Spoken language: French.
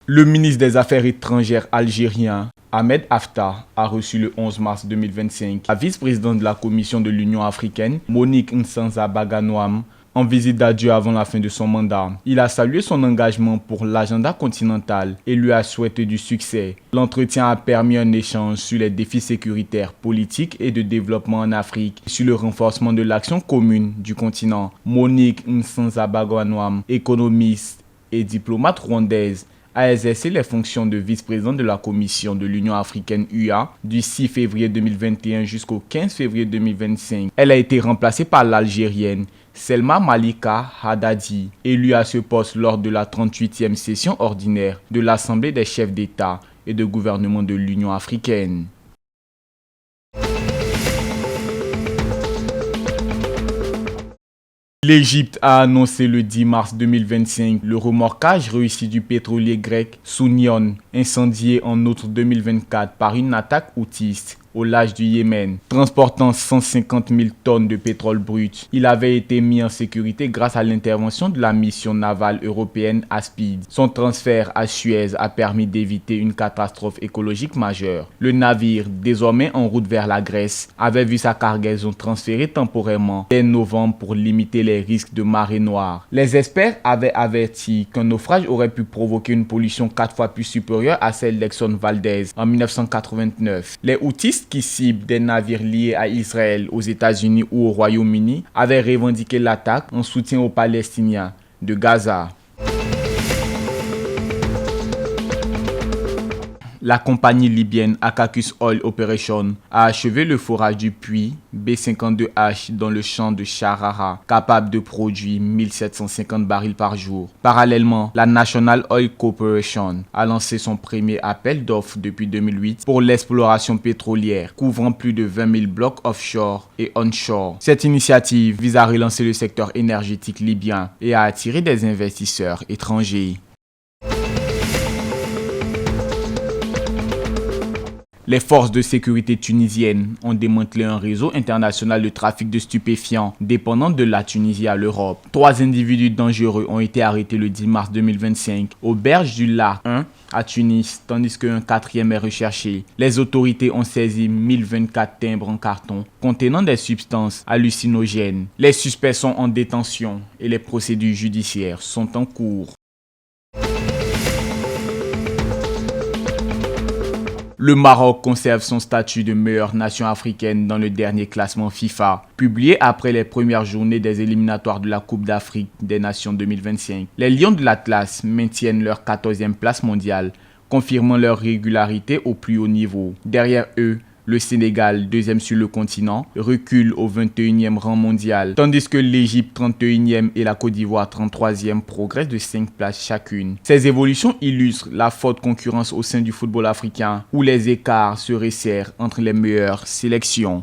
Le ministre des Affaires étrangères algérien Ahmed Haftar a reçu le 11 mars 2025 la vice-présidente de la Commission de l'Union africaine, Monique Nsanza Baganoam, en visite d'adieu avant la fin de son mandat. Il a salué son engagement pour l'agenda continental et lui a souhaité du succès. L'entretien a permis un échange sur les défis sécuritaires, politiques et de développement en Afrique, et sur le renforcement de l'action commune du continent. Monique Nsanza Baganoam, économiste et diplomate rwandaise, a exercé les fonctions de vice-présidente de la Commission de l'Union africaine UA du 6 février 2021 jusqu'au 15 février 2025. Elle a été remplacée par l'Algérienne Selma Malika Haddadi, élue à ce poste lors de la 38e session ordinaire de l'Assemblée des chefs d'État et de gouvernement de l'Union africaine. L'Égypte a annoncé le 10 mars 2025 le remorquage réussi du pétrolier grec Sounion, incendié en août 2024 par une attaque houthiste au large du Yémen, transportant 150 000 tonnes de pétrole brut. Il avait été mis en sécurité grâce à l'intervention de la mission navale européenne Aspide. Son transfert à Suez a permis d'éviter une catastrophe écologique majeure. Le navire, désormais en route vers la Grèce, avait vu sa cargaison transférée temporairement dès novembre pour limiter les risques de marée noire. Les experts avaient averti qu'un naufrage aurait pu provoquer une pollution 4 fois plus supérieure à celle d'Exxon Valdez en 1989. Les Houthis qui ciblent des navires liés à Israël, aux États-Unis ou au Royaume-Uni avaient revendiqué l'attaque en soutien aux Palestiniens de Gaza. La compagnie libyenne Akakus Oil Operation a achevé le forage du puits B52H dans le champ de Sharara, capable de produire 1750 barils par jour. Parallèlement, la National Oil Corporation a lancé son premier appel d'offres depuis 2008 pour l'exploration pétrolière, couvrant plus de 20 000 blocs offshore et onshore. Cette initiative vise à relancer le secteur énergétique libyen et à attirer des investisseurs étrangers. Les forces de sécurité tunisiennes ont démantelé un réseau international de trafic de stupéfiants dépendant de la Tunisie à l'Europe. 3 individus dangereux ont été arrêtés le 10 mars 2025 aux berges du lac 1 à Tunis, tandis qu'un 4e est recherché. Les autorités ont saisi 1024 timbres en carton contenant des substances hallucinogènes. Les suspects sont en détention et les procédures judiciaires sont en cours. Le Maroc conserve son statut de meilleure nation africaine dans le dernier classement FIFA, publié après les premières journées des éliminatoires de la Coupe d'Afrique des Nations 2025. Les Lions de l'Atlas maintiennent leur 14e place mondiale, confirmant leur régularité au plus haut niveau. Derrière eux, le Sénégal, 2e sur le continent, recule au 21e rang mondial, tandis que l'Égypte, 31e, et la Côte d'Ivoire, 33e, progressent de 5 places chacune. Ces évolutions illustrent la forte concurrence au sein du football africain, où les écarts se resserrent entre les meilleures sélections.